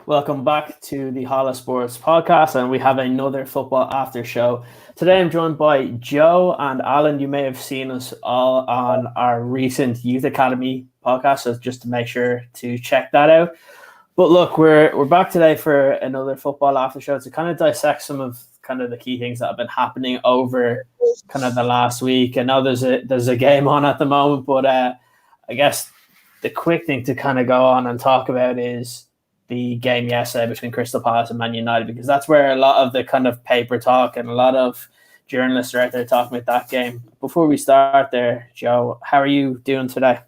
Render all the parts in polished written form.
Welcome back to the Haland Sports podcast, and we have another Futbol After Show. Today I'm joined by Joe and Alan. You may have seen us all on our recent Youth Academy podcast, so just to make sure to check that out. But look, we're back today for another Futbol After Show to kind of dissect some of kind of the key things that have been happening over kind of the last week. I know there's a game on at the moment, but I guess the quick thing to kind of go on and talk about is the game yesterday between Crystal Palace and Man United, because that's where a lot of the kind of paper talk and a lot of journalists are out there talking about that game. Before we start there, Joe, how are you doing today?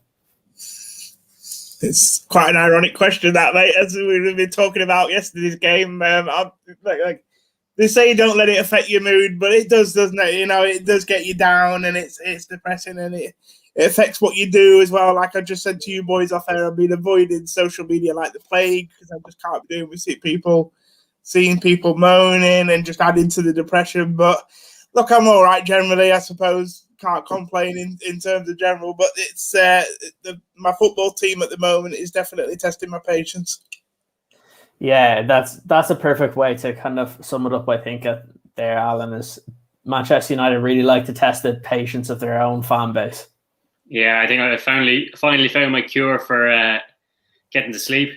It's quite an ironic question, that, mate, as we've been talking about yesterday's game. They say don't let it affect your mood, but it does, doesn't it? You know, it does get you down, and it's depressing, and it affects what you do as well. Like I just said to you boys off air, I've been avoiding social media like the plague because I just can't be doing with seeing people moaning and just adding to the depression. But look, I'm all right generally, I suppose. Can't complain in terms of general, but it's my football team at the moment is definitely testing my patience. Yeah, that's a perfect way to kind of sum it up, I think, there, Alan, is Manchester United really like to test the patience of their own fan base. Yeah, I think I finally found my cure for getting to sleep.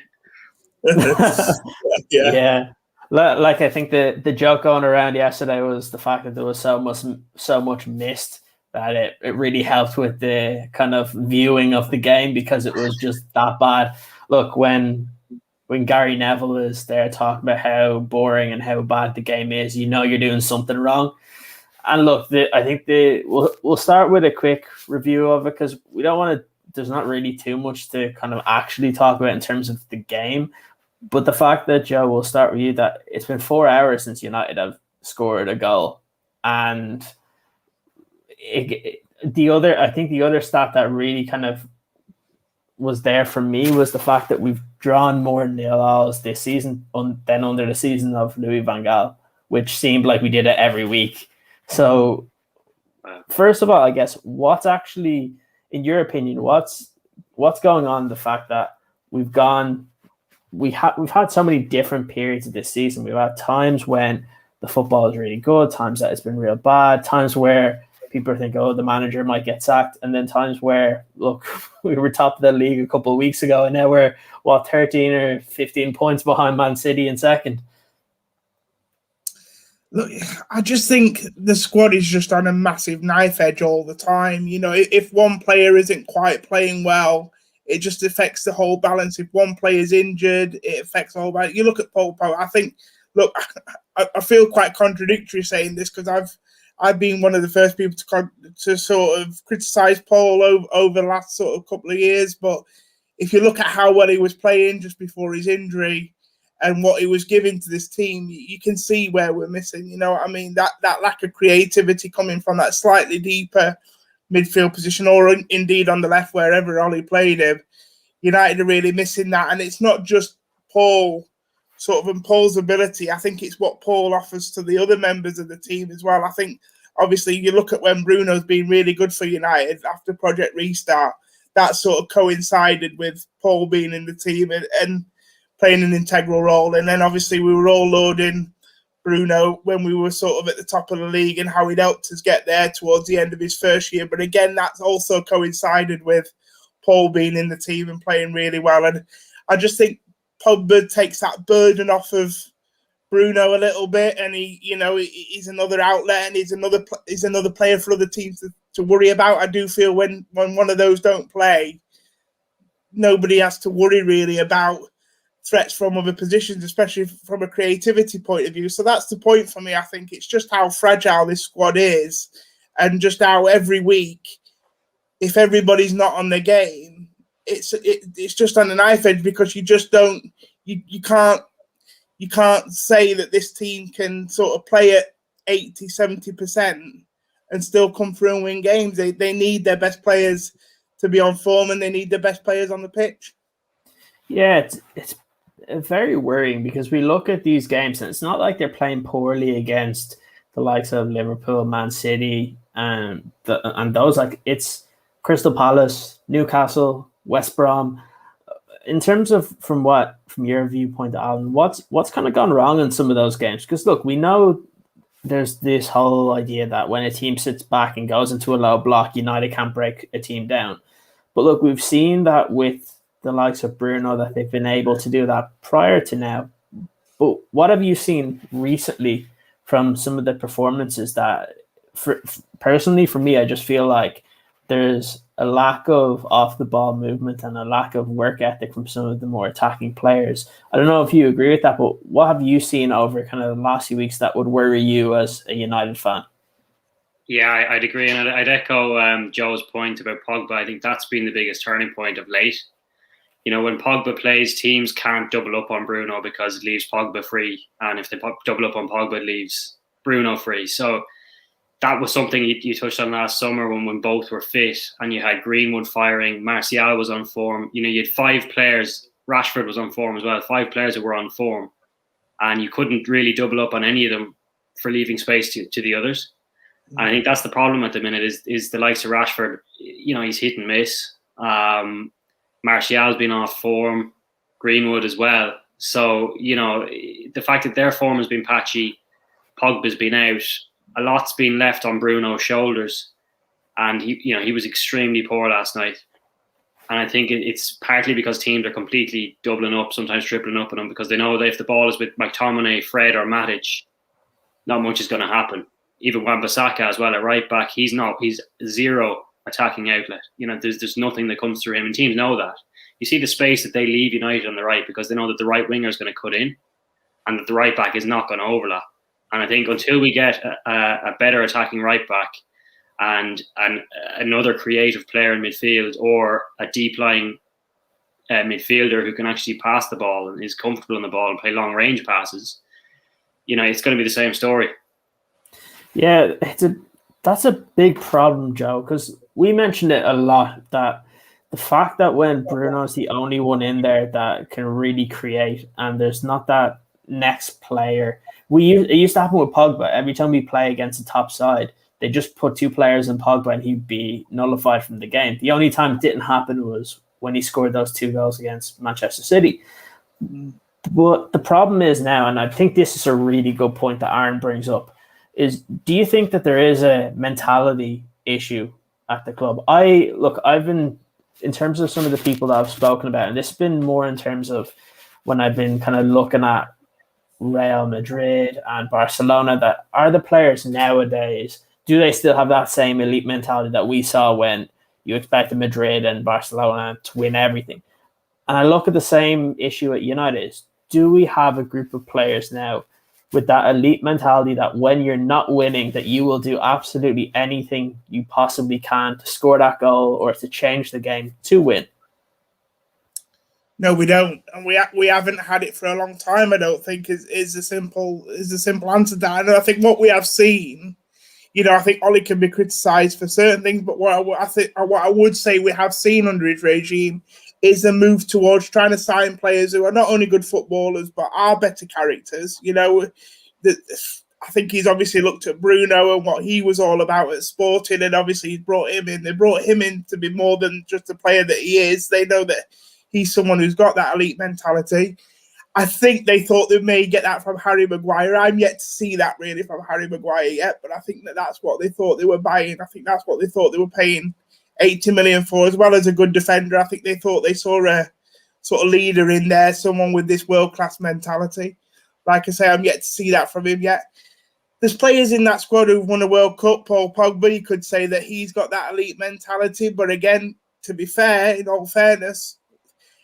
Yeah. Like I think the joke going around yesterday was the fact that there was so much missed that it really helped with the kind of viewing of the game because it was just that bad. Look, when Gary Neville is there talking about how boring and how bad the game is, you know you're doing something wrong. And look, I think we'll start with a quick review of it because we don't want to. There's not really too much to kind of actually talk about in terms of the game, but the fact that, Joe, we'll start with you, that it's been 4 hours since United have scored a goal, and the other stat that really kind of was there for me was the fact that we've drawn more nil-alls this season than under the season of Louis van Gaal, which seemed like we did it every week. So, first of all, I guess, what's actually, in your opinion, what's going on? The fact that we've had so many different periods of this season. We've had times when the football is really good, times that it's been real bad, times where people think, oh, the manager might get sacked, and then times where, look, we were top of the league a couple of weeks ago, and now we're 13 or 15 points behind Man City in second. Look, I just think the squad is just on a massive knife edge all the time. You know, if one player isn't quite playing well, it just affects the whole balance. If one player is injured, it affects the whole balance. You look at Paul Pogba. I think, look, I feel quite contradictory saying this because I've been one of the first people to sort of criticise Paul over the last sort of couple of years. But if you look at how well he was playing just before his injury and what he was giving to this team, you can see where we're missing. You know what I mean? That lack of creativity coming from that slightly deeper midfield position, or indeed on the left, wherever Ollie played him. United are really missing that. And it's not just Paul, sort of, and Paul's ability. I think it's what Paul offers to the other members of the team as well. I think, obviously, you look at when Bruno's been really good for United after Project Restart, that sort of coincided with Paul being in the team and playing an integral role. And then, obviously, we were all loading Bruno when we were sort of at the top of the league and how he'd helped us get there towards the end of his first year. But again, that's also coincided with Paul being in the team and playing really well. And I just think Pogba takes that burden off of Bruno a little bit, and he's another outlet, and he's another player for other teams to worry about. I do feel when one of those don't play, nobody has to worry really about threats from other positions, especially from a creativity point of view. So that's the point for me. I think it's just how fragile this squad is, and just how every week, if everybody's not on their game, it's just on a knife edge, because you just don't, you can't say that this team can sort of play at 80-70% and still come through and win games. They need their best players to be on form, and they need the best players on the pitch. Yeah, it's very worrying, because we look at these games and it's not like they're playing poorly against the likes of Liverpool, Man City, and those. Like, it's Crystal Palace, Newcastle, West Brom. in terms of from your viewpoint, Alan, what's kind of gone wrong in some of those games? Because look, we know there's this whole idea that when a team sits back and goes into a low block, United can't break a team down. But look, we've seen that with the likes of Bruno, that they've been able to do that prior to now. But what have you seen recently from some of the performances that, personally for me, I just feel like there's a lack of off-the-ball movement and a lack of work ethic from some of the more attacking players. I don't know if you agree with that, but what have you seen over kind of the last few weeks that would worry you as a United fan? Yeah, I'd agree, and I'd echo Joe's point about Pogba. I think that's been the biggest turning point of late. You know, when Pogba plays, teams can't double up on Bruno because it leaves Pogba free, and if they double up on Pogba, it leaves Bruno free. So that was something you touched on last summer when both were fit, and you had Greenwood firing, Martial was on form. You know, you had 5 players. Rashford was on form as well. 5 players who were on form, and you couldn't really double up on any of them for leaving space to the others. And I think that's the problem at the minute is the likes of Rashford. You know, he's hit and miss. Martial's been off form, Greenwood as well. So, you know, the fact that their form has been patchy, Pogba's been out, a lot's been left on Bruno's shoulders. And, he was extremely poor last night. And I think it's partly because teams are completely doubling up, sometimes tripling up on him, because they know that if the ball is with McTominay, Fred or Matic, not much is going to happen. Even Wan-Bissaka as well at right back, he's zero attacking outlet. You know, there's nothing that comes through him, and teams know that. You see the space that they leave United on the right because they know that the right winger is going to cut in, and that the right back is not going to overlap. And I think until we get a better attacking right back and another creative player in midfield, or a deep lying midfielder who can actually pass the ball and is comfortable on the ball and play long range passes, you know, it's going to be the same story. Yeah, that's a big problem, Joe, because we mentioned it a lot, that the fact that when Bruno's the only one in there that can really create, and there's not that next player. It used to happen with Pogba. Every time we play against the top side, they just put 2 players in Pogba and he'd be nullified from the game. The only time it didn't happen was when he scored those 2 goals against Manchester City. But the problem is now, and I think this is a really good point that Aaron brings up, is do you think that there is a mentality issue at the club? I've been, in terms of some of the people that I've spoken about, and this has been more in terms of when I've been kind of looking at Real Madrid and Barcelona, that are the players nowadays, do they still have that same elite mentality that we saw when you expected Madrid and Barcelona to win everything? And I look at the same issue at United. Do we have a group of players now with that elite mentality that when you're not winning, that you will do absolutely anything you possibly can to score that goal or to change the game to win? No, we don't, and we haven't had it for a long time. I don't think is a simple answer to that. And I think what we have seen, you know, I think Ollie can be criticised for certain things, but what I would say we have seen under his regime is a move towards trying to sign players who are not only good footballers but are better characters. You know, I think he's obviously looked at Bruno and what he was all about at Sporting, and obviously he's brought him in. They brought him in to be more than just the player that he is. They know that he's someone who's got that elite mentality. I think they thought they may get that from Harry Maguire. I'm yet to see that really from Harry Maguire yet, but I think that's what they thought they were buying. I think that's what they thought they were paying 80 million for, as well as a good defender. I think they thought they saw a sort of leader in there, someone with this world-class mentality. Like I say, I'm yet to see that from him yet. There's players in that squad who've won a World Cup. Paul Pogba, you could say that he's got that elite mentality, but again, to be fair, in all fairness,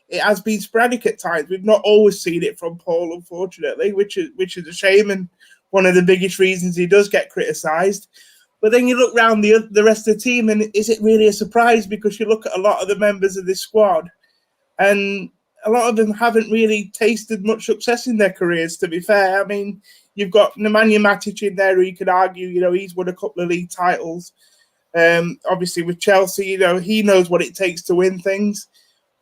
it has been sporadic at times. We've not always seen it from Paul, unfortunately, which is a shame, and one of the biggest reasons he does get criticised. But then you look around the rest of the team, and is it really a surprise? Because you look at a lot of the members of this squad, and a lot of them haven't really tasted much success in their careers, to be fair. I mean, you've got Nemanja Matic in there, who you could argue, you know, he's won a couple of league titles. Obviously with Chelsea, you know, he knows what it takes to win things.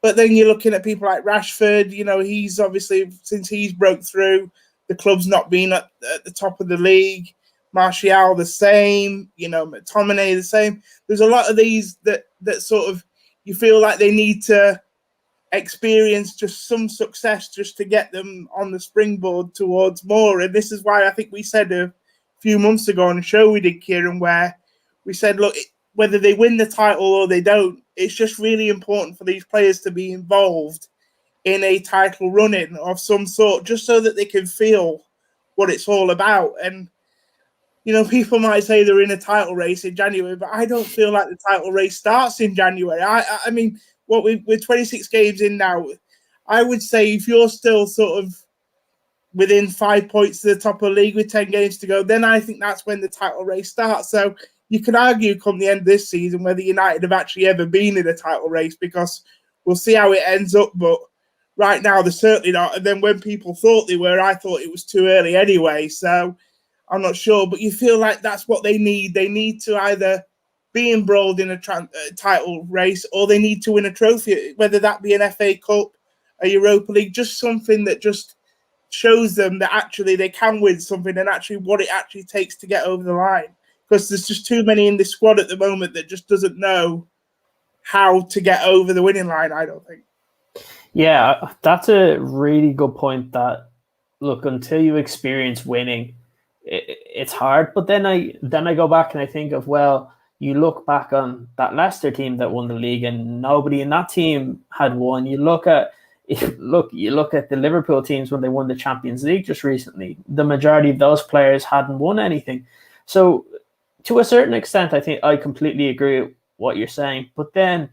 But then you're looking at people like Rashford, you know, he's obviously, since he's broke through, the club's not been at the top of the league. Martial the same, you know, McTominay the same. There's a lot of these that sort of, you feel like they need to experience just some success just to get them on the springboard towards more. And this is why I think we said a few months ago on a show we did, Kieran, where we said, look, whether they win the title or they don't, it's just really important for these players to be involved in a title run-in of some sort, just so that they can feel what it's all about. And, you know, people might say they're in a title race in January, but I don't feel like the title race starts in January. I mean, we're 26 games in now. I would say if you're still sort of within 5 points to the top of the league with 10 games to go, then I think that's when the title race starts. So you could argue come the end of this season whether United have actually ever been in a title race, because we'll see how it ends up. But right now, they're certainly not. And then when people thought they were, I thought it was too early anyway. So I'm not sure. But you feel like that's what they need. They need to either be embroiled in a title race, or they need to win a trophy, whether that be an FA Cup, a Europa League, just something that just shows them that actually they can win something and actually what it actually takes to get over the line. Because there's just too many in this squad at the moment that just doesn't know how to get over the winning line, I don't think. Yeah, that's a really good point. That, look, until you experience winning, it's hard. But then I go back and I think of, well, you look back on that Leicester team that won the league, and nobody in that team had won. You look at the Liverpool teams when they won the Champions League just recently. The majority of those players hadn't won anything. So, to a certain extent, I think I completely agree with what you're saying. But then,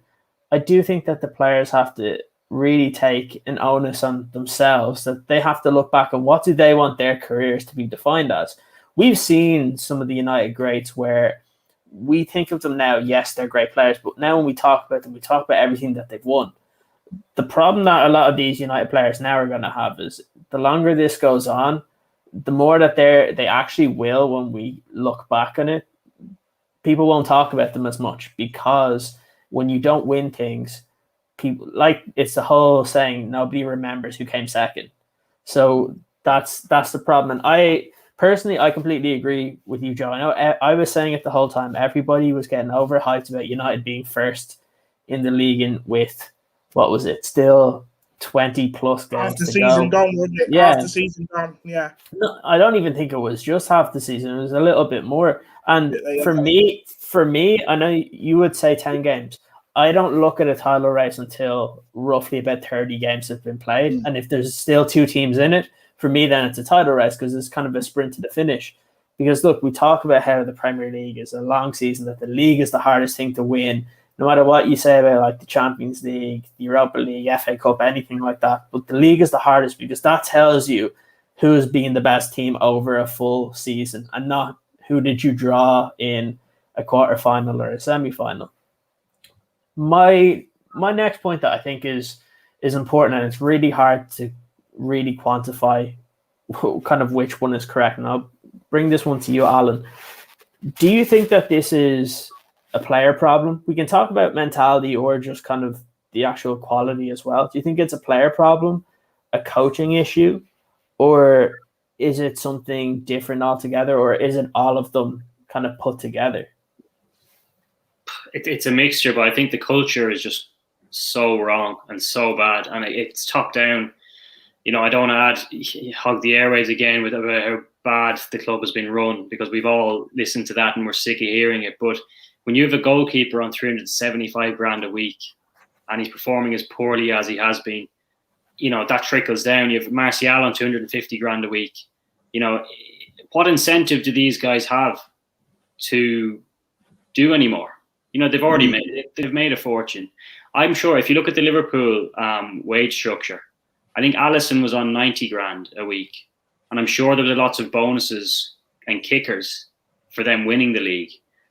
I do think that the players have to really take an onus on themselves, that they have to look back at what do they want their careers to be defined as. We've seen some of the United greats where we think of them now, yes, they're great players, but now when we talk about them, we talk about everything that they've won. The problem that a lot of these United players now are going to have is the longer this goes on, the more that they actually will, when we look back on it, people won't talk about them as much, because when you don't win things, people, like, it's the whole saying, nobody remembers who came second. So that's the problem. And I completely agree with you, Joe. I know I was saying it the whole time. Everybody was getting overhyped about United being first in the league, and with, what was it, still 20 plus games half the to season go. gone, wasn't it? Yeah. Half the season gone, yeah. No, I don't even think it was just half the season. It was a little bit more. And for me, I know you would say 10 games. I don't look at a title race until roughly about 30 games have been played. And if there's still two teams in it, for me, then it's a title race, because it's kind of a sprint to the finish. Because, look, we talk about how the Premier League is a long season, that the league is the hardest thing to win, no matter what you say about, like, the Champions League, the Europa League, FA Cup, anything like that. But the league is the hardest, because that tells you who's being the best team over a full season, and not who did you draw in a quarterfinal or a semi-final. My next point that I think is important, and it's really hard to really quantify kind of which one is correct, and I'll bring this one to you, Alan. Do you think that this is a player problem? We can talk about mentality or just kind of the actual quality as well. Do you think it's a player problem, a coaching issue, or is it something different altogether, or is it all of them kind of put together? It's a mixture, but I think the culture is just so wrong and so bad, and it's top down. You know, I don't want to hog the airways again with how bad the club has been run, because we've all listened to that and we're sick of hearing it. But when you have a goalkeeper on 375 grand a week and he's performing as poorly as he has been, you know, that trickles down. You have Martial on 250 grand a week. You know, what incentive do these guys have to do anymore? You know, they've made a fortune. I'm sure if you look at the Liverpool wage structure, I think Alisson was on 90 grand a week. And I'm sure there were lots of bonuses and kickers for them winning the league.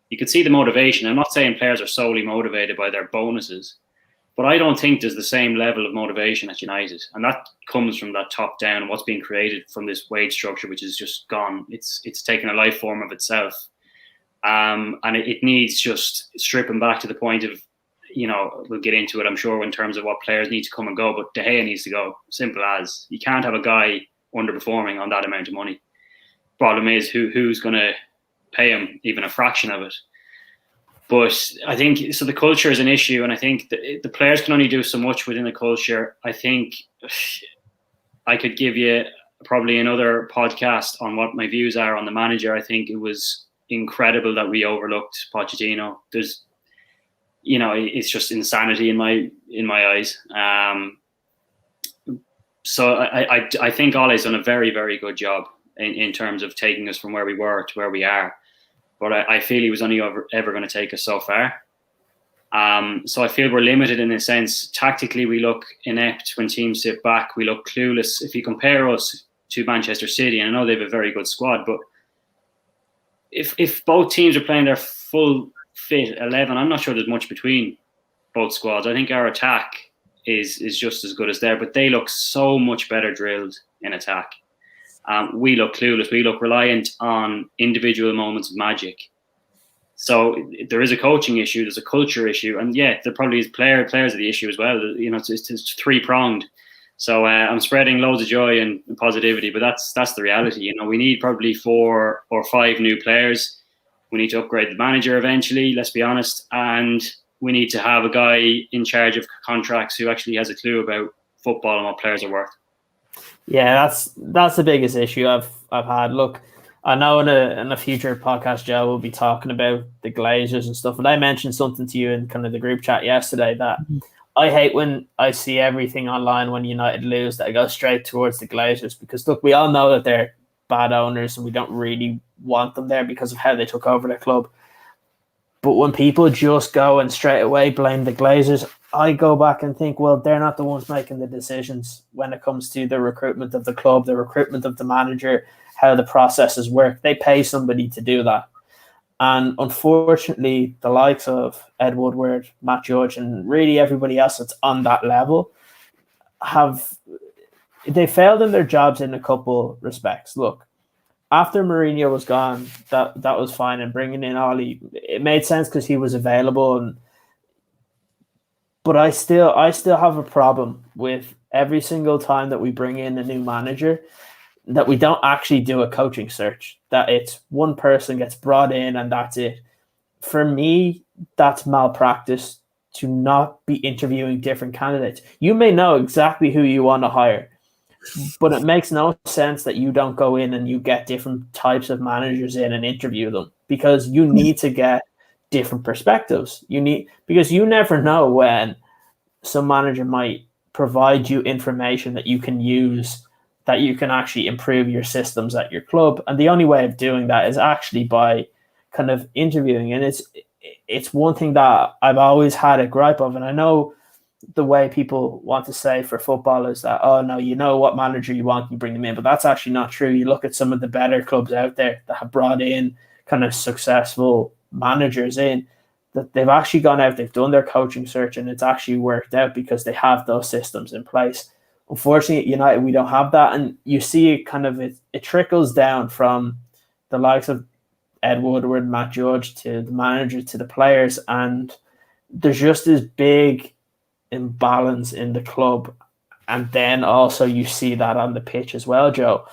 You could see the motivation. I'm not saying players are solely motivated by their bonuses, but I don't think there's the same level of motivation at United. And that comes from that top down and what's being created from this wage structure, which is just gone. It's taken a life form of itself. And it needs just stripping back to the point of, you know, we'll get into it, I'm sure, in terms of what players need to come and go. But De Gea needs to go. Simple as. You can't have a guy underperforming on that amount of money. Problem is, who's going to pay him even a fraction of it? But I think so. The culture is an issue, and I think the players can only do so much within the culture. I think I could give you probably another podcast on what my views are on the manager. I think it was incredible that we overlooked Pochettino. There's, it's just insanity in my eyes. So I think Ole's done a very, very good job in terms of taking us from where we were to where we are. But I feel he was only ever going to take us so far. So I feel we're limited in a sense. Tactically, we look inept when teams sit back. We look clueless. If you compare us to Manchester City, and I know they have a very good squad, but if both teams are playing their full fit 11, I'm not sure there's much between both squads. I think our attack is just as good as there, but they look so much better drilled in attack. We look clueless. We look reliant on individual moments of magic. So there is a coaching issue. There's a culture issue, and yeah, there probably is players are the issue as well. It's three-pronged. So I'm spreading loads of joy and positivity, but that's the reality. We need probably 4 or 5 new players. We need to upgrade the manager eventually. Let's be honest, and we need to have a guy in charge of contracts who actually has a clue about football and what players are worth. Yeah, that's the biggest issue I've had. Look, I know in a future podcast, Joe will be talking about the Glazers and stuff. And I mentioned something to you in kind of the group chat yesterday that I hate when I see everything online when United lose that I go straight towards the Glazers, because look, we all know that they're bad owners and we don't really want them there because of how they took over the club. But when people just go and straight away blame the Glazers, I go back and think, well, they're not the ones making the decisions when it comes to the recruitment of the club, the recruitment of the manager, how the processes work. They pay somebody to do that. And unfortunately, the likes of Ed Woodward, Matt Judge, and really everybody else that's on that level they failed in their jobs in a couple respects. Look, after Mourinho was gone, that was fine, and bringing in Ole, it made sense because he was available. But I still have a problem with every single time that we bring in a new manager that we don't actually do a coaching search, that it's one person gets brought in and that's it. For me, that's malpractice to not be interviewing different candidates. You may know exactly who you want to hire, but it makes no sense that you don't go in and you get different types of managers in and interview them, because you need to get different perspectives. Because you never know when some manager might provide you information that you can use, that you can actually improve your systems at your club. And the only way of doing that is actually by kind of interviewing. And it's one thing that I've always had a gripe of. And I know the way people want to say for football is that, oh no, you know what manager you want, you bring them in. But that's actually not true. You look at some of the better clubs out there that have brought in kind of successful managers in, that they've actually gone out, they've done their coaching search, and it's actually worked out because they have those systems in place. Unfortunately, at United, we don't have that. And you see it kind of, it trickles down from the likes of Ed Woodward, Matt Judge, to the manager, to the players. And there's just this big imbalance in the club. And then also you see that on the pitch as well, Joe.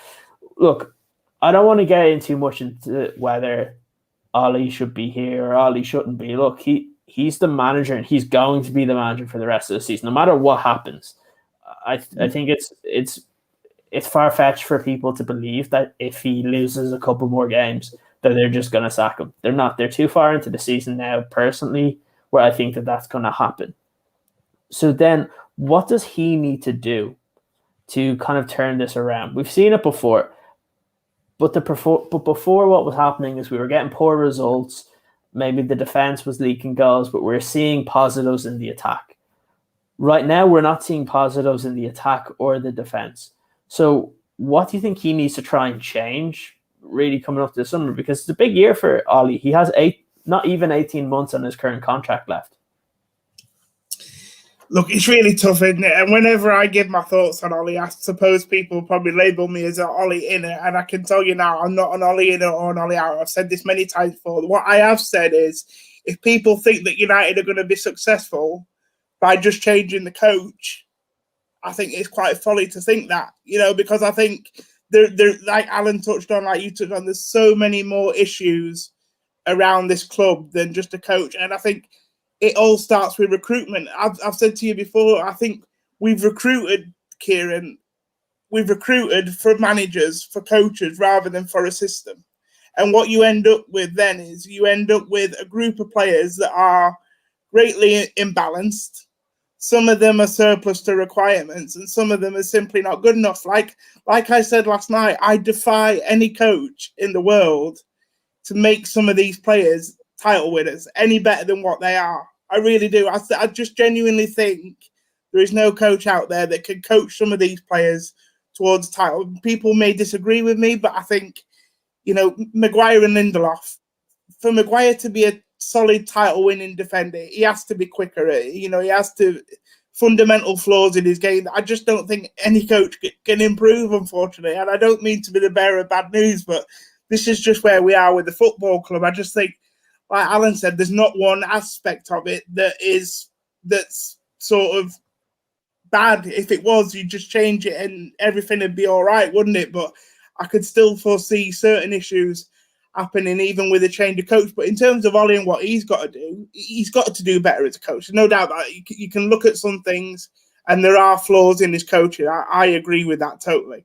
Look, I don't want to get in too much into whether Ole should be here or Ole shouldn't be. Look, he's the manager, and he's going to be the manager for the rest of the season, no matter what happens. I think it's far-fetched for people to believe that if he loses a couple more games, that they're just going to sack him. They're not. They're too far into the season now, personally, where I think that that's going to happen. So then what does he need to do to kind of turn this around? We've seen it before. But before what was happening is we were getting poor results. Maybe the defense was leaking goals, but we're seeing positives in the attack. Right now, we're not seeing positives in the attack or the defense. So what do you think he needs to try and change really coming up this summer? Because it's a big year for Ole. He has not even 18 months on his current contract left. Look, it's really tough, isn't it? And whenever I give my thoughts on Ole, I suppose people probably label me as an Ole inner. And I can tell you now, I'm not an Ole inner or an Ole out. I've said this many times before. What I have said is, if people think that United are going to be successful by just changing the coach, I think it's quite folly to think that, because I think there, like Alan touched on, like you touched on, there's so many more issues around this club than just a coach. And I think it all starts with recruitment. I've said to you before, I think we've recruited, Kieran, for managers, for coaches, rather than for a system. And what you end up with then is you end up with a group of players that are greatly imbalanced. Some of them are surplus to requirements, and some of them are simply not good enough. Like I said last night, I defy any coach in the world to make some of these players title winners any better than what they are. I really do. I just genuinely think there is no coach out there that can coach some of these players towards title. People may disagree with me, but I think, Maguire and Lindelof, for Maguire to be a solid title-winning defender, he has to be quicker. He has to fundamental flaws in his game. I just don't think any coach can improve, unfortunately. And I don't mean to be the bearer of bad news, but this is just where we are with the football club. I just think, like Alan said, there's not one aspect of it that's sort of bad. If it was, you'd just change it and everything would be all right, wouldn't it? But I could still foresee certain issues happening even with a change of coach. But in terms of Ollie and what he's got to do better as a coach. There's no doubt that you can look at some things and there are flaws in his coaching. I agree with that totally.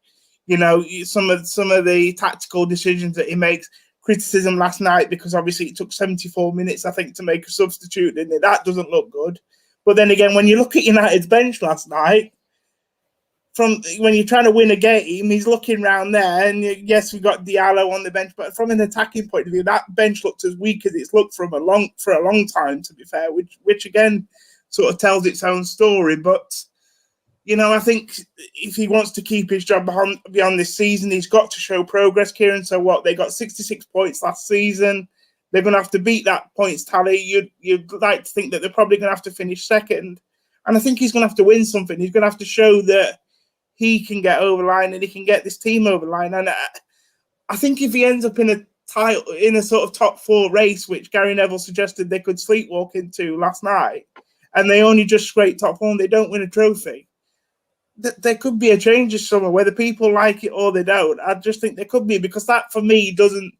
Some of the tactical decisions that he makes, criticism last night because obviously it took 74 minutes, I think, to make a substitute, and that doesn't look good. But then again, when you look at United's bench last night, from when you're trying to win a game, he's looking around there, and yes, we've got Diallo on the bench, but from an attacking point of view, that bench looked as weak as it's looked for a long time, to be fair, which again sort of tells its own story. But I think if he wants to keep his job beyond this season, he's got to show progress, Kieran. So what? They got 66 points last season. They're going to have to beat that points tally. You'd like to think that they're probably going to have to finish second. And I think he's going to have to win something. He's going to have to show that he can get over the line and he can get this team over the line. And I think if he ends up in a sort of top four race, which Gary Neville suggested they could sleepwalk into last night, and they only just scrape top four and they don't win a trophy, there could be a change this summer, whether people like it or they don't. I just think there could be, because that for me doesn't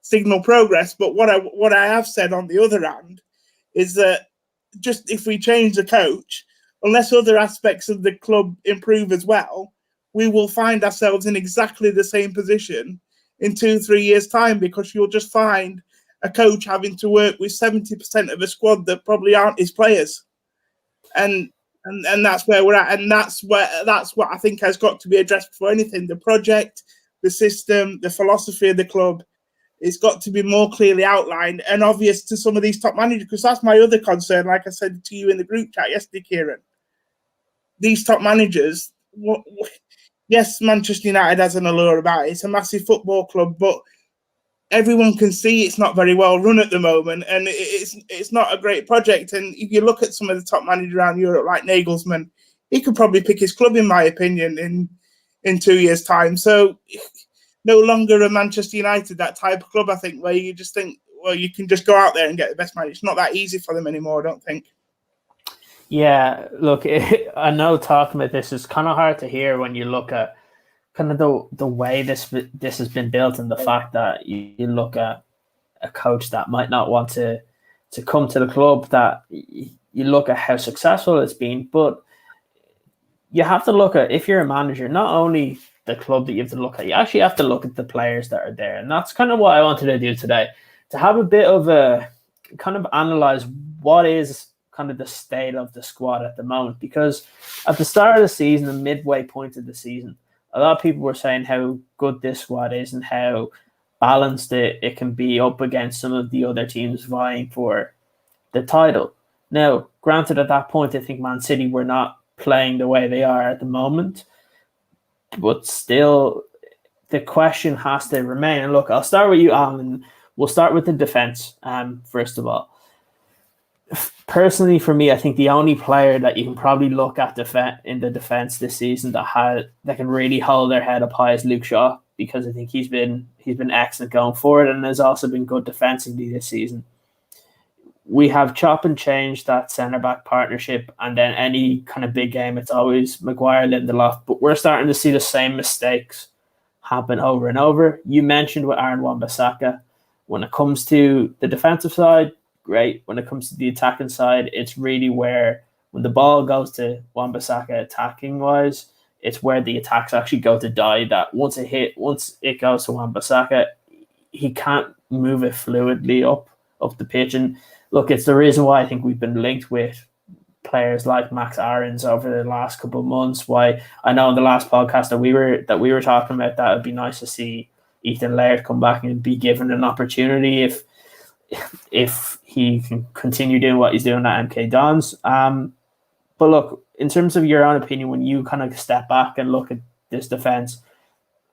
signal progress. But what I have said on the other hand is that just if we change the coach, unless other aspects of the club improve as well, we will find ourselves in exactly the same position in 2-3 years' time, because you'll just find a coach having to work with 70% of a squad that probably aren't his players. And that's where we're at, and that's what I think has got to be addressed before anything. The project, the system, the philosophy of the club, it's got to be more clearly outlined and obvious to some of these top managers, because that's my other concern, like I said to you in the group chat yesterday, Kieran. These top managers, yes, Manchester United has an allure about it. It's a massive football club, but everyone can see it's not very well run at the moment, and it's not a great project. And if you look at some of the top managers around Europe, like Nagelsmann, he could probably pick his club, in my opinion, in 2 years' time. So no longer a Manchester United, that type of club, I think, where you just think, well, you can just go out there and get the best manager. It's not that easy for them anymore, I don't think. Yeah, look, I know talking about this is kind of hard to hear when you look at kind of the way this has been built, and the fact that you look at a coach that might not want to come to the club, that you look at how successful it's been, but you have to look at, if you're a manager, not only the club that you have to look at, you actually have to look at the players that are there. And that's kind of what I wanted to do today, to have a bit of a kind of analyze what is kind of the state of the squad at the moment. Because at the start of the season, the midway point of the season, a lot of people were saying how good this squad is and how balanced it can be up against some of the other teams vying for the title. Now, granted, at that point, I think Man City were not playing the way they are at the moment, but still, the question has to remain. And look, I'll start with you, Alan. We'll start with the defense, first of all. Personally, for me, I think the only player that you can probably look at in the defense this season that can really hold their head up high is Luke Shaw, because I think he's been excellent going forward and has also been good defensively this season. We have chop and change that centre-back partnership, and then any kind of big game, it's always Maguire, Lindelof, but we're starting to see the same mistakes happen over and over. You mentioned with Aaron Wan-Bissaka. When it comes to the defensive side, great. When it comes to the attacking side, it's really where when the ball goes to Wan-Bissaka attacking wise, it's where the attacks actually go to die. That once it goes to Wan-Bissaka, he can't move it fluidly up the pitch. And look, it's the reason why I think we've been linked with players like Max Aarons over the last couple of months. Why I know in the last podcast that we were talking about that it'd be nice to see Ethan Laird come back and be given an opportunity if he can continue doing what he's doing at MK Dons. But look, in terms of your own opinion, when you kind of step back and look at this defence,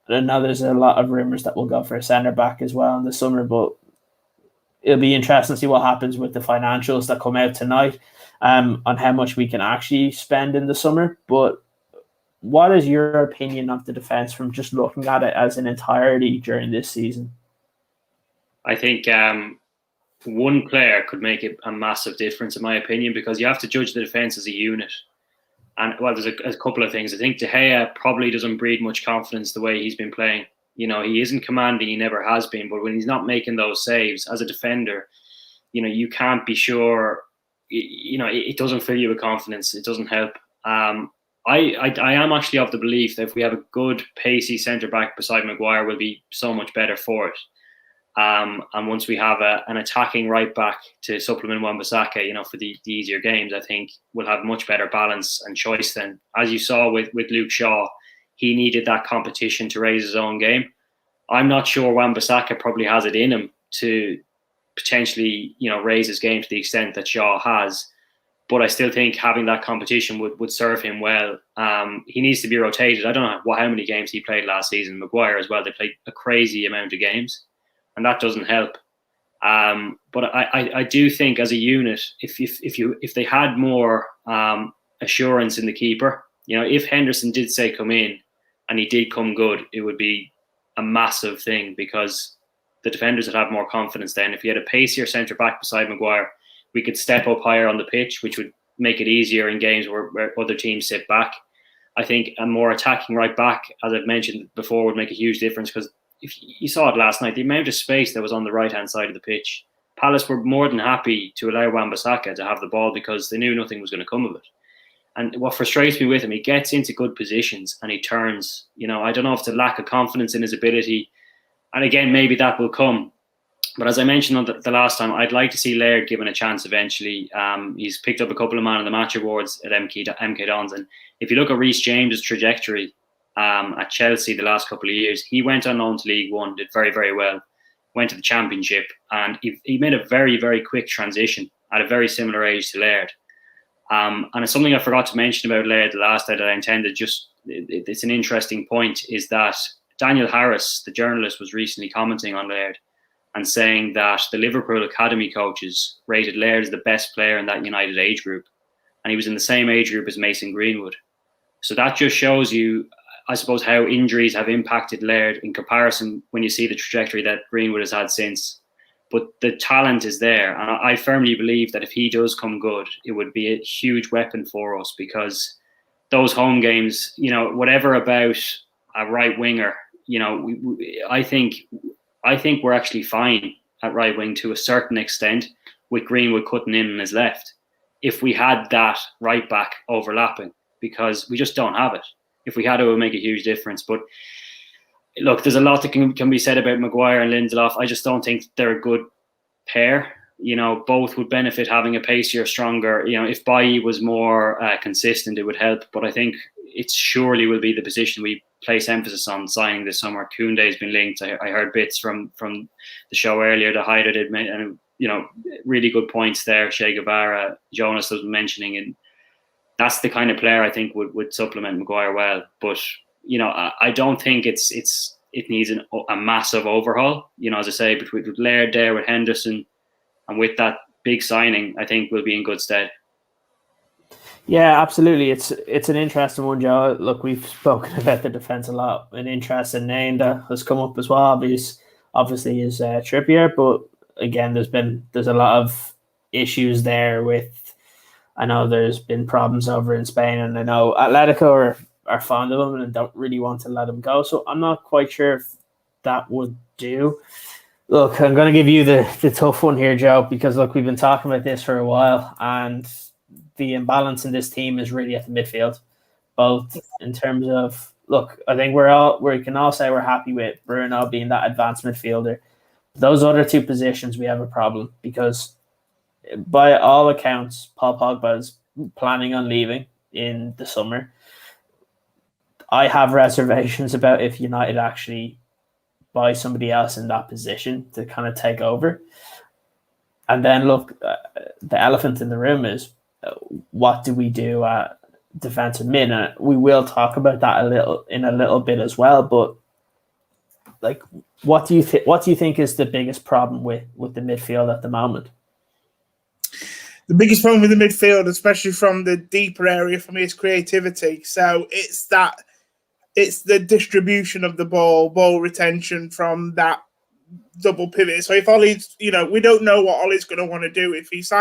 I know there's a lot of rumours that we'll go for a centre back as well in the summer, but it'll be interesting to see what happens with the financials that come out tonight on how much we can actually spend in the summer. But what is your opinion of the defence from just looking at it as an entirety during this season? I think one player could make a massive difference, in my opinion, because you have to judge the defence as a unit. And, well, there's a couple of things. I think De Gea probably doesn't breed much confidence the way he's been playing. You know, he isn't commanding, he never has been. But when he's not making those saves as a defender, you know, you can't be sure. You know, it doesn't fill you with confidence. It doesn't help. I am actually of the belief that if we have a good, pacey centre-back beside Maguire, we'll be so much better for it. And once we have an attacking right-back to supplement Wan-Bissaka, you know, for the easier games, I think we'll have much better balance and choice then. As you saw with Luke Shaw, he needed that competition to raise his own game. I'm not sure Wan-Bissaka probably has it in him to potentially, you know, raise his game to the extent that Shaw has. But I still think having that competition would serve him well. He needs to be rotated. I don't know how many games he played last season. Maguire as well. They played a crazy amount of games, and that doesn't help. But I do think as a unit, if they had more assurance in the keeper, you know, if Henderson did say come in and he did come good, it would be a massive thing because the defenders would have more confidence then. If you had a pacier centre back beside Maguire, we could step up higher on the pitch, which would make it easier in games where other teams sit back. I think a more attacking right back, as I've mentioned before, would make a huge difference because if you saw it last night, the amount of space that was on the right-hand side of the pitch, Palace were more than happy to allow Wan-Bissaka to have the ball because they knew nothing was going to come of it. And what frustrates me with him, he gets into good positions and he turns. You know, I don't know if it's a lack of confidence in his ability. And again, maybe that will come. But as I mentioned on the last time, I'd like to see Laird given a chance eventually. He's picked up a couple of Man of the Match awards at MK Dons. And if you look at Reece James' trajectory at Chelsea the last couple of years, he went on loan to League One, did very, very well, went to the Championship, and he made a very, very quick transition at a very similar age to Laird. And it's something I forgot to mention about Laird the last night that I intended, it's an interesting point, is that Daniel Harris, the journalist, was recently commenting on Laird and saying that the Liverpool academy coaches rated Laird as the best player in that United age group. And he was in the same age group as Mason Greenwood. So that just shows you, I suppose, how injuries have impacted Laird in comparison when you see the trajectory that Greenwood has had since. But the talent is there. And I firmly believe that if he does come good, it would be a huge weapon for us because those home games, you know, whatever about a right winger, you know, I think we're actually fine at right wing to a certain extent with Greenwood cutting in on his left. If we had that right back overlapping, because we just don't have it. If we had it, it would make a huge difference. But look, there's a lot that can be said about Maguire and Lindelof. I just don't think they're a good pair. You know, both would benefit having a pacier, stronger. You know, if Bailly was more consistent, it would help. But I think it surely will be the position we place emphasis on signing this summer. Koundé has been linked. I heard bits from the show earlier that highlighted, and you know, really good points there. Che Guevara, Jonas was mentioning, and that's the kind of player I think would supplement Maguire well. But you know, I don't think it needs a massive overhaul. You know, as I say, with Laird there, with Henderson, and with that big signing, I think we'll be in good stead. Yeah, absolutely. It's an interesting one, Joe. Look, we've spoken about the defence a lot. An interesting name that has come up as well, obviously is Trippier. But again, there's a lot of issues there with. I know there's been problems over in Spain, and I know Atletico are fond of him and don't really want to let him go. So I'm not quite sure if that would do. Look, I'm going to give you the tough one here, Joe, because look, we've been talking about this for a while, and the imbalance in this team is really at the midfield, both in terms of look. I think we can all say we're happy with Bruno being that advanced midfielder. Those other two positions, we have a problem because, by all accounts, Paul Pogba is planning on leaving in the summer. I have reservations about if United actually buy somebody else in that position to kind of take over. And then look, the elephant in the room is what do we do at defensive mid? And we will talk about that in a little bit as well. But like, what do you think is the biggest problem with the midfield at the moment? The biggest problem with the midfield, especially from the deeper area for me, is creativity. So it's the distribution of the ball retention from that double pivot. So if Ollie's, we don't know what Ollie's going to want to do. If he's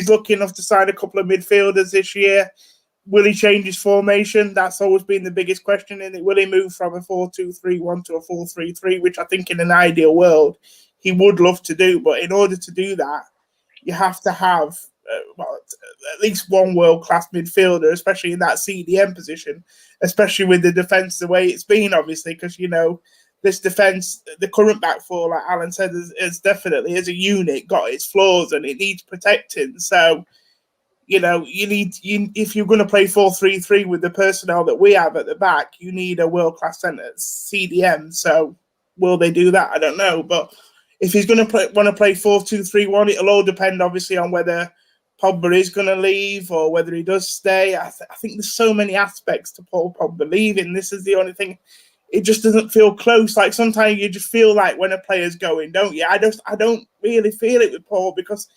lucky enough to sign a couple of midfielders this year, will he change his formation? That's always been the biggest question. And will he move from a 4-2-3-1 to a 4-3-3, which I think in an ideal world he would love to do. But in order to do that, you have to have at least one world-class midfielder, especially in that CDM position, especially with the defence the way it's been, obviously, because, this defence, the current back four, like Alan said, is definitely, as a unit, got its flaws and it needs protecting. So, if you're going to play 4-3-3 with the personnel that we have at the back, you need a world-class centre CDM. So, will they do that? I don't know. But if he's going to want to play 4-2-3-1, it'll all depend, obviously, on whether Pogba is going to leave or whether he does stay. I think there's so many aspects to Paul Pogba leaving. This is the only thing. It just doesn't feel close. Like sometimes you just feel like when a player's going, don't you? I don't really feel it with Paul because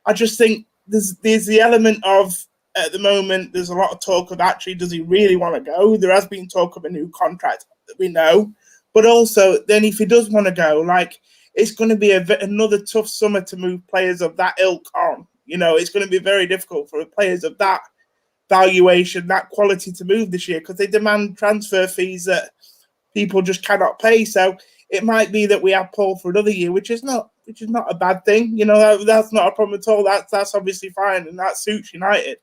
I just think there's the element of, at the moment, there's a lot of talk of actually, does he really want to go? There has been talk of a new contract that we know. But also, then if he does want to go, like, it's going to be another tough summer to move players of that ilk on. It's going to be very difficult for players of that valuation, that quality to move this year because they demand transfer fees that people just cannot pay. So it might be that we have Paul for another year, which is not a bad thing. That's not a problem at all. That's obviously fine and that suits United.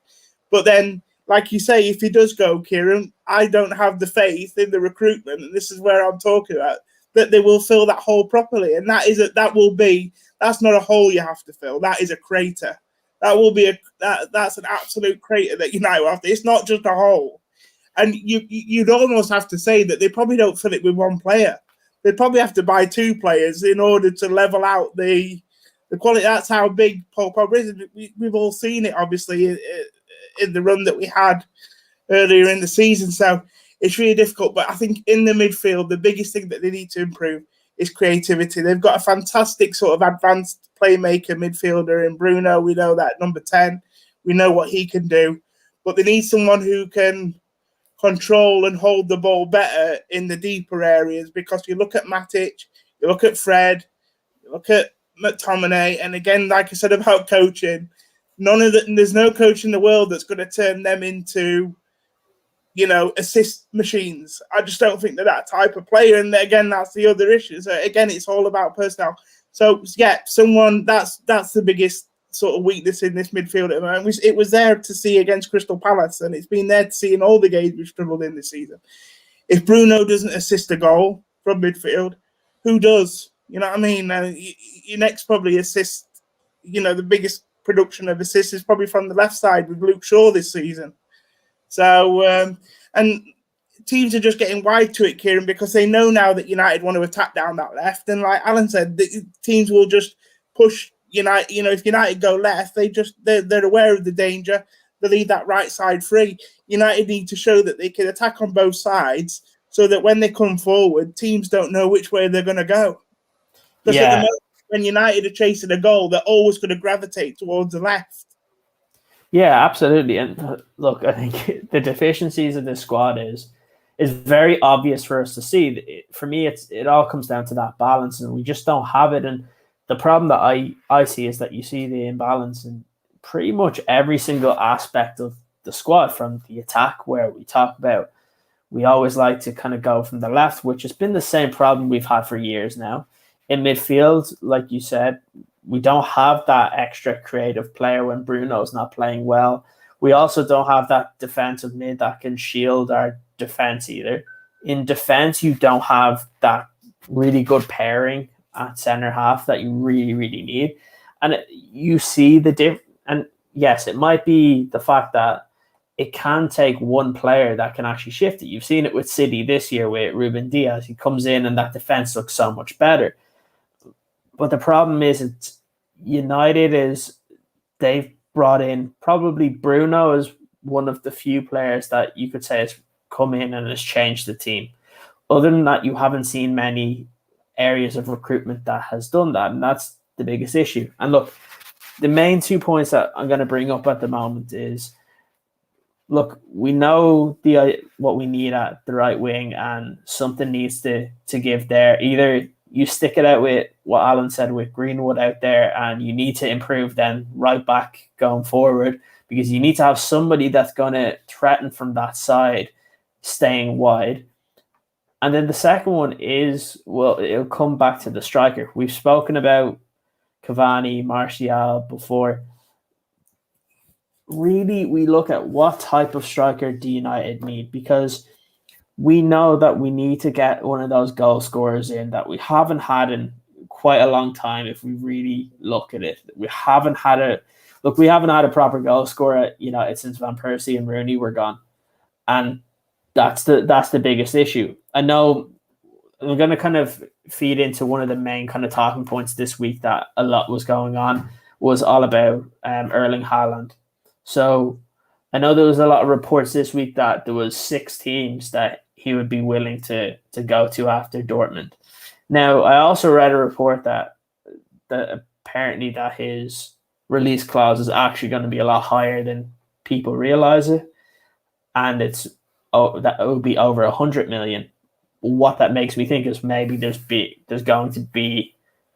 But then, like you say, if he does go, Kieran, I don't have the faith in the recruitment, and this is where I'm talking about, that they will fill that hole properly. And that's not a hole you have to fill. That is a crater. That will be that's an absolute crater that United will have to. It's not just a hole. And you'd almost have to say that they probably don't fill it with one player. They'd probably have to buy two players in order to level out the quality. That's how big Paul Pogba is. We've all seen it, obviously, in the run that we had earlier in the season. So it's really difficult. But I think in the midfield, the biggest thing that they need to improve is creativity. They've got a fantastic sort of advanced playmaker midfielder in Bruno. We know that number 10. We know what he can do. But they need someone who can control and hold the ball better in the deeper areas, because you look at Matic, you look at Fred, you look at McTominay, and again, like I said about coaching, there's no coach in the world that's going to turn them into, assist machines. I just don't think they're that type of player, and again, that's the other issue. So again, it's all about personnel. So yeah, someone that's the biggest sort of weakness in this midfield at the moment. It was there to see against Crystal Palace, and it's been there to see in all the games we've struggled in this season. If Bruno doesn't assist a goal from midfield, who does? You know what I mean? Your next probably assist, the biggest production of assists is probably from the left side with Luke Shaw this season. So, and teams are just getting wide to it, Kieran, because they know now that United want to attack down that left. And like Alan said, the teams will just push United. If United go left, they're aware of the danger. They leave that right side free. United need to show that they can attack on both sides, so that when they come forward, teams don't know which way they're going to go. Because at the moment, when United are chasing a goal, they're always going to gravitate towards the left. Yeah, absolutely. And look, I think the deficiencies of this squad is very obvious for us to see. For me, it all comes down to that balance, and we just don't have it. And the problem that I see is that you see the imbalance in pretty much every single aspect of the squad, from the attack, where we talk about we always like to kind of go from the left, which has been the same problem we've had for years now. in midfield, like you said, we don't have that extra creative player when Bruno's not playing well. We also don't have that defensive mid that can shield our defense either. In defense, you don't have that really good pairing at center half that you really, really need. And you see the and yes, it might be the fact that it can take one player that can actually shift it. You've seen it with City this year with Ruben Diaz. He comes in and that defense looks so much better. But the problem is, it's United is they've brought in probably Bruno as one of the few players that you could say has come in and has changed the team. Other than that, you haven't seen many areas of recruitment that has done that, and that's the biggest issue. And look, the main 2 points that I'm going to bring up at the moment is, look, we know what we need at the right wing, and something needs to give there. Either you stick it out with what Alan said with Greenwood out there, and you need to improve then right back going forward, because you need to have somebody that's going to threaten from that side, staying wide. And then the second one is, well, it'll come back to the striker. We've spoken about Cavani, Martial before. Really, we look at what type of striker do United need, because we know that we need to get one of those goal scorers in that we haven't had in quite a long time. If we really look at it, we haven't had a proper goal scorer at United since Van Persie and Rooney were gone, and that's the biggest issue. I know I'm going to kind of feed into one of the main kind of talking points this week that a lot was going on, was all about Erling Haland. So I know there was a lot of reports this week that there was 6 teams that he would be willing to go to after Dortmund. Now, I also read a report that apparently that his release clause is actually going to be a lot higher than people realize it, and that it would be over 100 million. What that makes me think is maybe there's going to be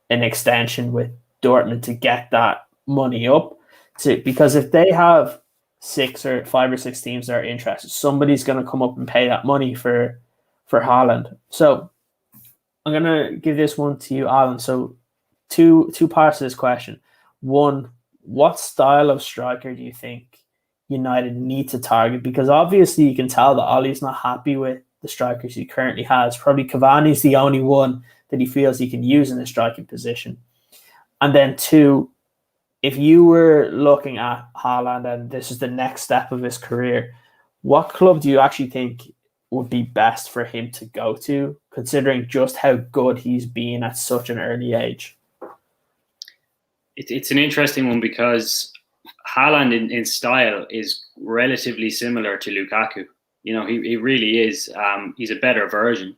an extension with Dortmund to get that money up, because if they have 5 or 6 teams that are interested, somebody's going to come up and pay that money for Haland. So I'm going to give this one to you, Alan. So two parts of this question. One, what style of striker do you think United need to target? Because obviously you can tell that Ollie's not happy with the strikers he currently has. Probably Cavani's the only one that he feels he can use in a striking position. And then 2, if you were looking at Haland and this is the next step of his career, what club do you actually think would be best for him to go to, considering just how good he's been at such an early age? It's an interesting one, because Haland in style is relatively similar to Lukaku. He really is. He's a better version,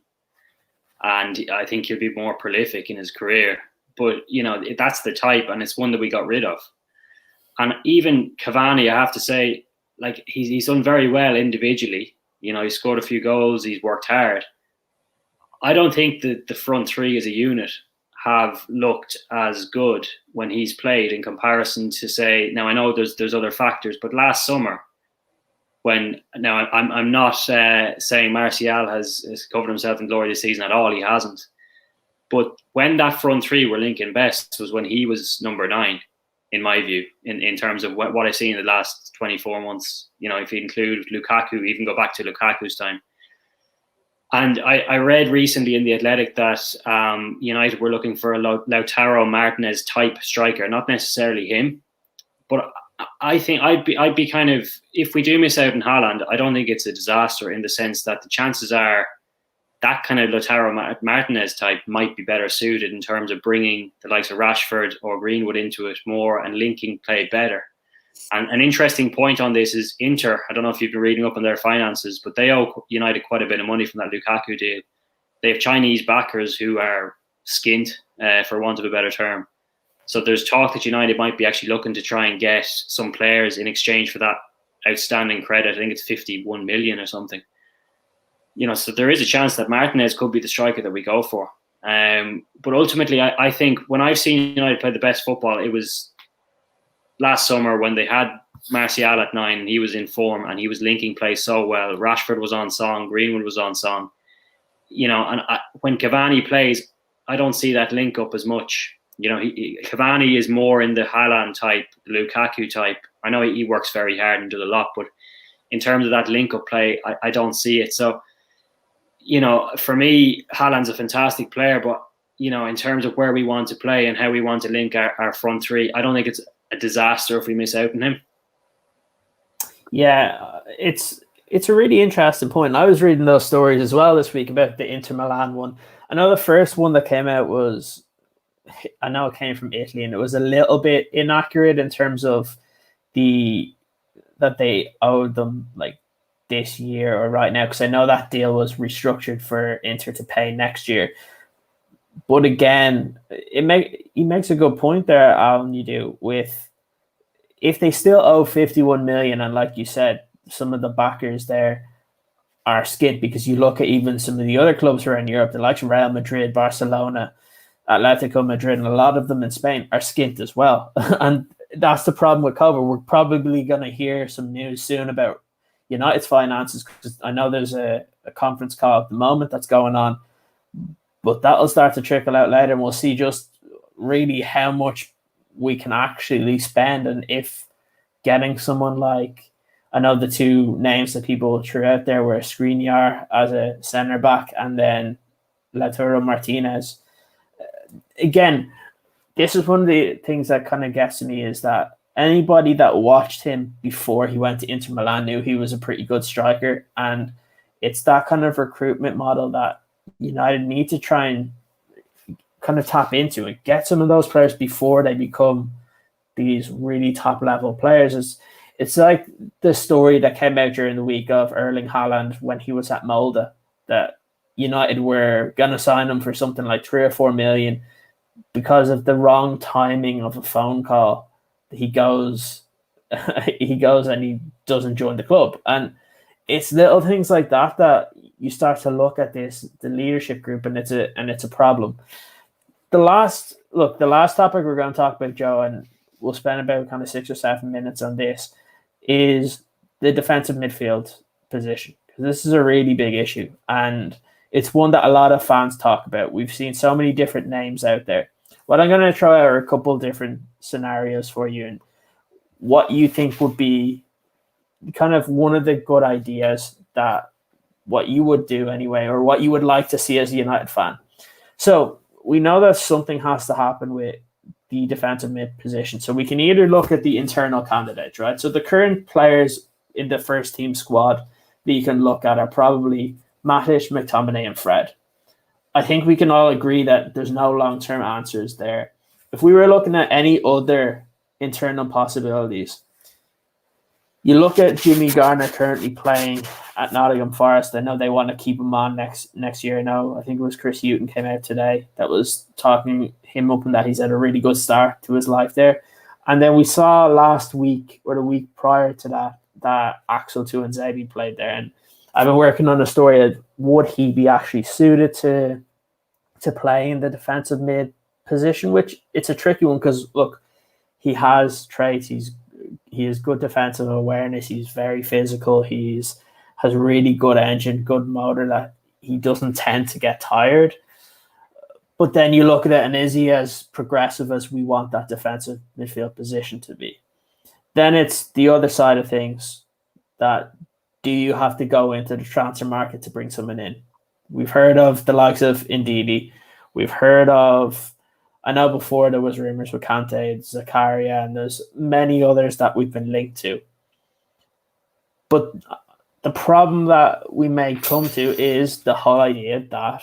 and I think he'll be more prolific in his career. But, that's the type, and it's one that we got rid of. And even Cavani, I have to say, like, he's done very well individually. He scored a few goals, he's worked hard. I don't think that the front three as a unit have looked as good when he's played in comparison to, say, now I know there's other factors, but last summer, I'm not saying Martial has covered himself in glory this season at all. He hasn't. But when that front three were linking best was when he was number 9, in my view, in terms of what I've seen in the last 24 months. If you include Lukaku, even go back to Lukaku's time. And I read recently in The Athletic that United were looking for a Lautaro Martinez type striker, not necessarily him, but I think I'd be kind of, if we do miss out on Haland, I don't think it's a disaster, in the sense that the chances are that kind of Lautaro Martinez type might be better suited in terms of bringing the likes of Rashford or Greenwood into it more and linking play better. And an interesting point on this is Inter. I don't know if you've been reading up on their finances, but they owe United quite a bit of money from that Lukaku deal. They have Chinese backers who are skint, for want of a better term. So there's talk that United might be actually looking to try and get some players in exchange for that outstanding credit. I think it's 51 million or something. So there is a chance that Martinez could be the striker that we go for. But ultimately, I think when I've seen United play the best football, it was last summer when they had Martial at 9. He was in form and he was linking play so well. Rashford was on song. Greenwood was on song. When Cavani plays, I don't see that link up as much. Cavani is more in the Haland type, Lukaku type. I know he works very hard and does a lot, but in terms of that link up play, I don't see it. So, for me, Haaland's a fantastic player, but in terms of where we want to play and how we want to link our front three, I don't think it's a disaster if we miss out on him. Yeah, it's a really interesting point. I was reading those stories as well this week about the Inter Milan one. I know the first one that came out I know it came from Italy, and it was a little bit inaccurate in terms of that they owed them like this year or right now, because I know that deal was restructured for Inter to pay next year. But again, he makes a good point there, Alan. You do, with if they still owe 51 million, and like you said, some of the backers there are skint, because you look at even some of the other clubs around Europe, the likes of Real Madrid, Barcelona, Atletico Madrid, and a lot of them in Spain are skint as well. And that's the problem with COVID. We're probably going to hear some news soon about United's finances, because I know there's a conference call at the moment that's going on, but that'll start to trickle out later, and we'll see just really how much we can actually spend. And if getting someone like, I know the two names that people threw out there were Skriniar as a centre back and then Lautaro Martinez. Again, this is one of the things that kind of gets to me, is that anybody that watched him before he went to Inter Milan knew he was a pretty good striker. And it's that kind of recruitment model that United need to try and kind of tap into and get some of those players before they become these really top level players. It's like the story that came out during the week of Erling Haland when he was at Molde, that United were going to sign him for something like 3 or 4 million. Because of the wrong timing of a phone call, he goes and he doesn't join the club. And it's little things like that you start to look at the leadership group, and it's a problem. The last topic we're going to talk about, Joe, and we'll spend about kind of 6 or 7 minutes on this, is the defensive midfield position, because this is a really big issue, and it's one that a lot of fans talk about. We've seen so many different names out there. What I'm going to try are a couple different scenarios for you, and what you think would be kind of one of the good ideas, that what you would do anyway, or what you would like to see as a United fan. So we know that something has to happen with the defensive mid position. So we can either look at the internal candidates, right? So the current players in the first team squad that you can look at are probably Matic, McTominay, and Fred. I think we can all agree that there's no long-term answers there. If we were looking at any other internal possibilities, you look at Jimmy Garner currently playing at Nottingham Forest. I know they want to keep him on next year now. I think it was Chris Hughton came out today that was talking him up, and that he's had a really good start to his life there. And then we saw last week or the week prior to that Axel Tuanzebe played there. And I've been working on a story of would he be actually suited to play in the defensive mid position, which it's a tricky one, because look, he has traits. He has good defensive awareness. He's very physical. Has really good engine, good motor, that he doesn't tend to get tired. But then you look at it, and is he as progressive as we want that defensive midfield position to be? Then it's the other side of things, that do you have to go into the transfer market to bring someone in? We've heard of the likes of Ndidi. We've heard of, I know before there was rumors with Kante, Zakaria, and there's many others that we've been linked to. But the problem that we may come to is the whole idea that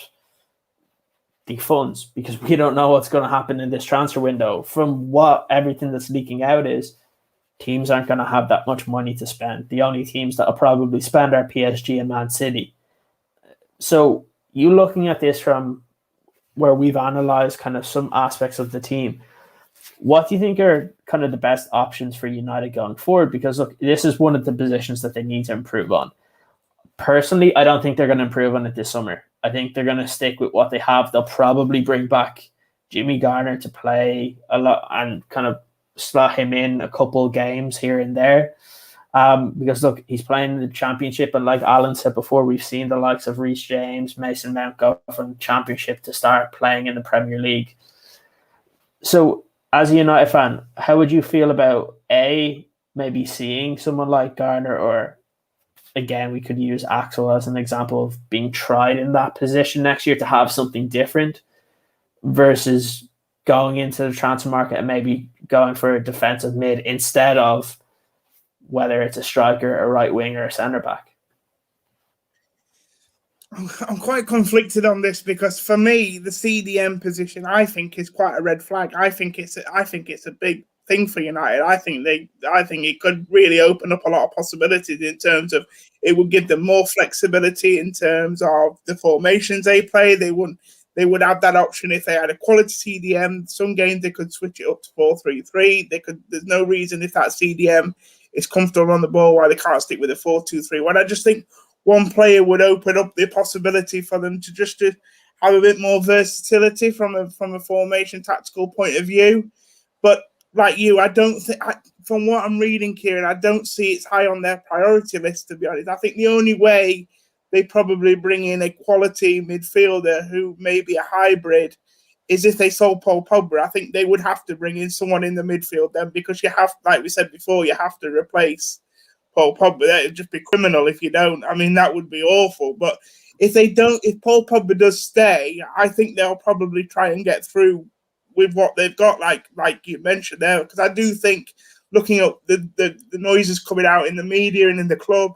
the funds, because we don't know what's going to happen in this transfer window. From what everything that's leaking out is, teams aren't going to have that much money to spend. The only teams that will probably spend are PSG and Man City. So you looking at this from where we've analysed kind of some aspects of the team, what do you think are kind of the best options for United going forward? Because look, this is one of the positions that they need to improve on. Personally, I don't think they're going to improve on it this summer. I think they're going to stick with what they have. They'll probably bring back Jimmy Garner to play a lot and kind of slot him in a couple games here and there. Because look, he's playing in the Championship, and like Alan said before, we've seen the likes of Reece James, Mason Mount go from Championship to start playing in the Premier League. So, as a United fan, how would you feel about maybe seeing someone like Garner, or again, we could use Axel as an example of being tried in that position next year to have something different, versus going into the transfer market and maybe going for a defensive mid instead of whether it's a striker, a right winger, or a centre back? I'm quite conflicted on this because for me, the CDM position I think is quite a red flag. I think it's a big thing for United. I think it could really open up a lot of possibilities in terms of it would give them more flexibility in terms of the formations they play. They would have that option if they had a quality CDM. Some games they could switch it up to 4-3-3. There's no reason if that CDM is comfortable on the ball why they can't stick with a 4-2-3-1. I just think one player would open up the possibility for them to have a bit more versatility from a formation tactical point of view. But like you, I don't think, from what I'm reading, Kieran, I don't see it's high on their priority list, to be honest. I think the only way they probably bring in a quality midfielder who may be a hybrid is if they sold Paul Pogba. I think they would have to bring in someone in the midfield then, because you have, like we said before, you have to replace Paul Pogba. That would just be criminal if you don't. I mean, that would be awful. But if Paul Pogba does stay, I think they'll probably try and get through with what they've got, like you mentioned there. Because I do think, looking up the noises coming out in the media and in the club,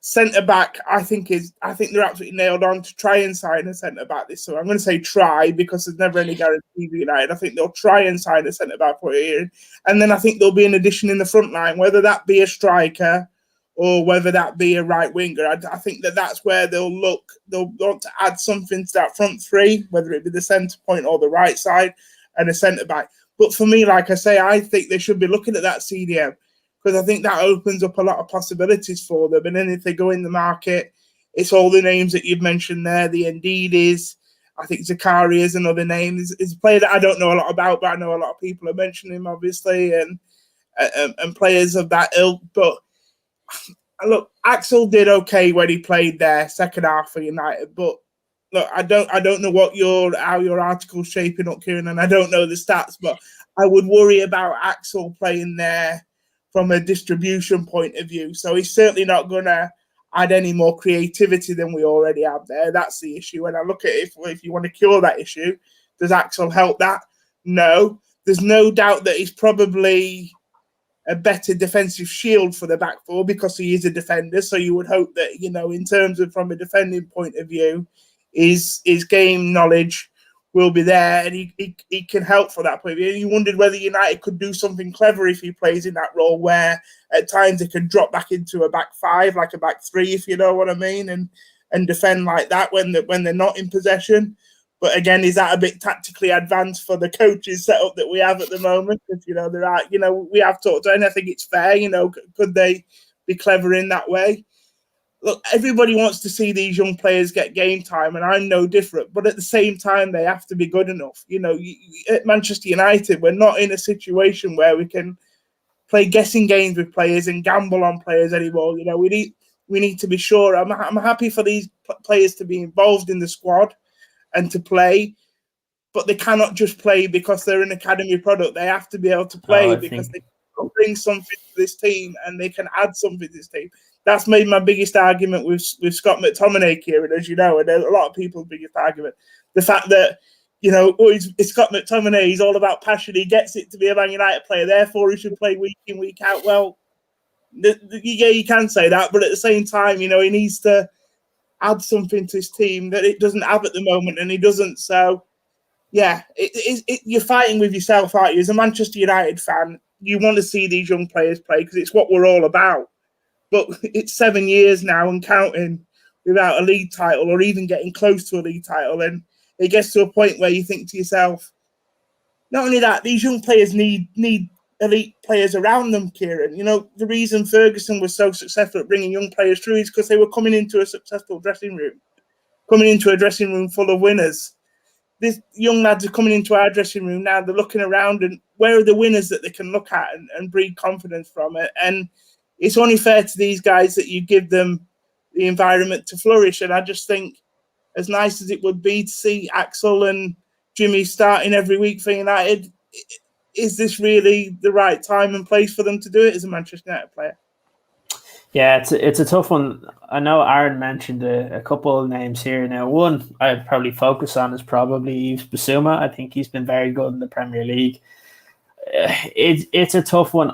centre back, I think they're absolutely nailed on to try and sign a centre back this summer. I'm going to say try because there's never any guarantee for United. I think they'll try and sign a centre back for a year, and then I think there'll be an addition in the front line, whether that be a striker or whether that be a right winger. I think that's where they'll look. They'll want to add something to that front three, whether it be the centre point or the right side, and a centre back. But for me, like I say, I think they should be looking at that CDM, because I think that opens up a lot of possibilities for them. And then if they go in the market, it's all the names that you've mentioned there. The Ndidis, I think Zakari is another name. Is a player that I don't know a lot about, but I know a lot of people are mentioning him, obviously, and players of that ilk. But look, Axel did okay when he played there, second half for United. But look, I don't know how your article's shaping up, Kieran, and I don't know the stats, but I would worry about Axel playing there from a distribution point of view. So he's certainly not going to add any more creativity than we already have there. That's the issue. And I look at it, if you want to cure that issue, does Axel help that? No. There's no doubt that he's probably a better defensive shield for the back four because he is a defender. So you would hope that, in terms of from a defending point of view, his game knowledge will be there, and he can help for that point of view. You wondered whether United could do something clever if he plays in that role, where at times they can drop back into a back five, like a back three, if you know what I mean, and defend like that when they're not in possession. But again, is that a bit tactically advanced for the coaches setup that we have at the moment? If we have talked, and I think it's fair. Could they be clever in that way? Look, everybody wants to see these young players get game time, and I'm no different. But at the same time, they have to be good enough. At Manchester United, we're not in a situation where we can play guessing games with players and gamble on players anymore. We need to be sure. I'm happy for these players to be involved in the squad and to play, but they cannot just play because they're an academy product. They have to be able to play because they can bring something to this team and they can add something to this team. That's made my biggest argument with Scott McTominay, Kieran, as you know, and a lot of people's biggest argument. The fact that, it's Scott McTominay, he's all about passion. He gets it to be a Man United player, therefore he should play week in, week out. Well, yeah, you can say that, but at the same time, he needs to add something to his team that it doesn't have at the moment, and he doesn't. So, yeah, you're fighting with yourself, aren't you? As a Manchester United fan, you want to see these young players play because it's what we're all about. But it's 7 years now and counting without a league title or even getting close to a league title. And it gets to a point where you think to yourself, not only that, these young players need elite players around them, Kieran. The reason Ferguson was so successful at bringing young players through is because they were coming into a successful dressing room, coming into a dressing room full of winners. These young lads are coming into our dressing room now. They're looking around and where are the winners that they can look at and breed confidence from it. And it's only fair to these guys that you give them the environment to flourish. And I just think, as nice as it would be to see Axel and Jimmy starting every week for United, is this really the right time and place for them to do it as a Manchester United player? Yeah, it's a tough one. I know Aaron mentioned a couple of names here. Now, one I'd probably focus on is probably Yves Bissouma. I think he's been very good in the Premier League. It's a tough one.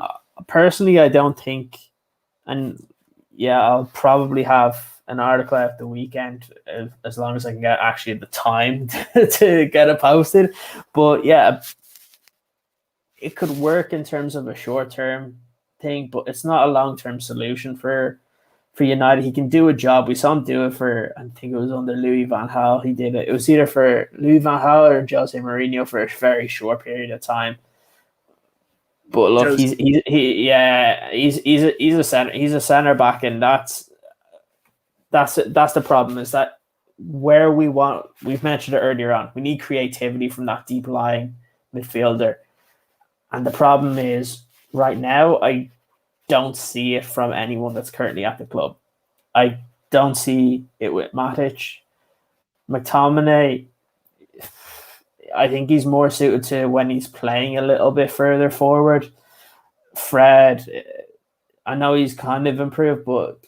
Personally, I don't think, and yeah, I'll probably have an article out the weekend as long as I can get actually the time to get it posted. But yeah, it could work in terms of a short-term thing, but it's not a long-term solution for United. He can do a job. We saw him do it for, I think it was under Louis van Gaal. He did it. It was either for Louis van Gaal or Jose Mourinho for a very short period of time. But look, he's a center back, and that's the problem. Is that where we've mentioned it earlier on. We need creativity from that deep lying midfielder, and the problem is right now I don't see it from anyone that's currently at the club. I don't see it with Matic. McTominay, I think he's more suited to when he's playing a little bit further forward. Fred, I know he's kind of improved, but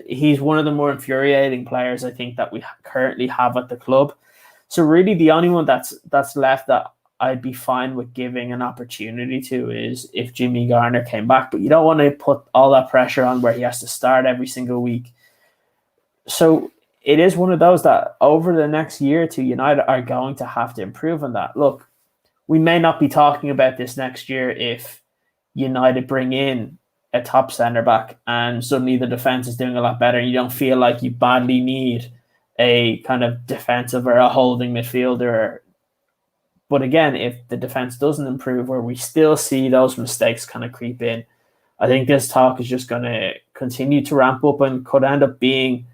he's one of the more infuriating players I think that we currently have at the club. So really the only one that's left that I'd be fine with giving an opportunity to is if Jimmy Garner came back, but you don't want to put all that pressure on where he has to start every single week. So it is one of those that over the next year or two, United are going to have to improve on that. Look, we may not be talking about this next year if United bring in a top centre-back and suddenly the defence is doing a lot better and you don't feel like you badly need a kind of defensive or a holding midfielder. But again, if the defence doesn't improve or we still see those mistakes kind of creep in, I think this talk is just going to continue to ramp up and could end up being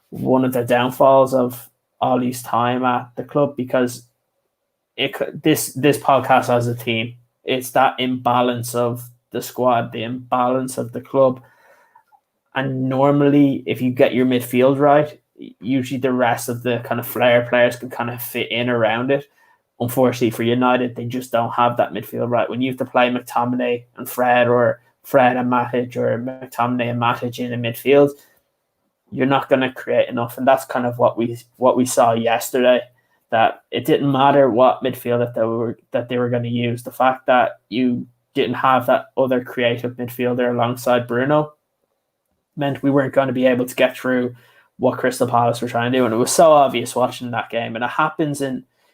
one of the downfalls of Ollie's time at the club, because this podcast as a team, it's that imbalance of the squad, the imbalance of the club. And normally, if you get your midfield right, usually the rest of the kind of flair players can kind of fit in around it. Unfortunately for United, they just don't have that midfield right. When you have to play McTominay and Fred, or Fred and Matic, or McTominay and Matic in a midfield, you're not going to create enough. And that's kind of what we saw yesterday, that it didn't matter what midfield that they were going to use. The fact that you didn't have that other creative midfielder alongside Bruno meant we weren't going to be able to get through what Crystal Palace were trying to do. And it was so obvious watching that game. And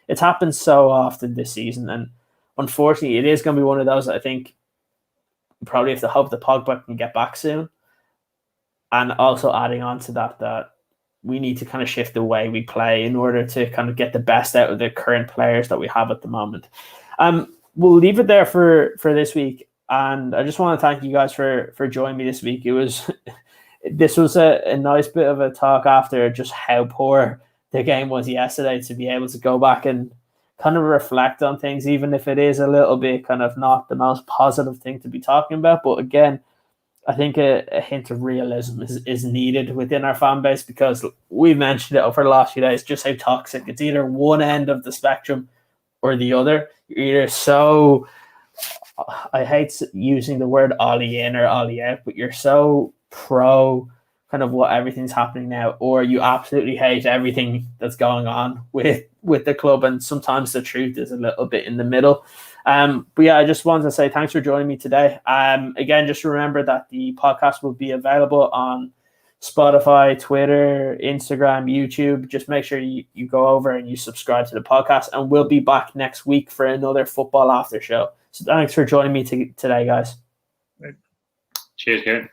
it's happened so often this season. And unfortunately, it is going to be one of those that I think probably have to hope that Pogba can get back soon. And also adding on to that we need to kind of shift the way we play in order to kind of get the best out of the current players that we have at the moment. We'll leave it there for this week. And I just want to thank you guys for joining me this week. This was a nice bit of a talk after just how poor the game was yesterday, to be able to go back and kind of reflect on things, even if it is a little bit kind of not the most positive thing to be talking about. But again, I think a hint of realism is needed within our fan base, because we mentioned it over the last few days, just how toxic. It's either one end of the spectrum or the other. You're either so, I hate using the word Ollie in or Ollie out, but you're so pro kind of what everything's happening now, or you absolutely hate everything that's going on with the club. And sometimes the truth is a little bit in the middle. But yeah, I just wanted to say thanks for joining me today. Again, just remember that the podcast will be available on Spotify, Twitter, Instagram, YouTube. Just make sure you go over and you subscribe to the podcast, and we'll be back next week for another Football After Show. So thanks for joining me today, guys. Cheers, Karen.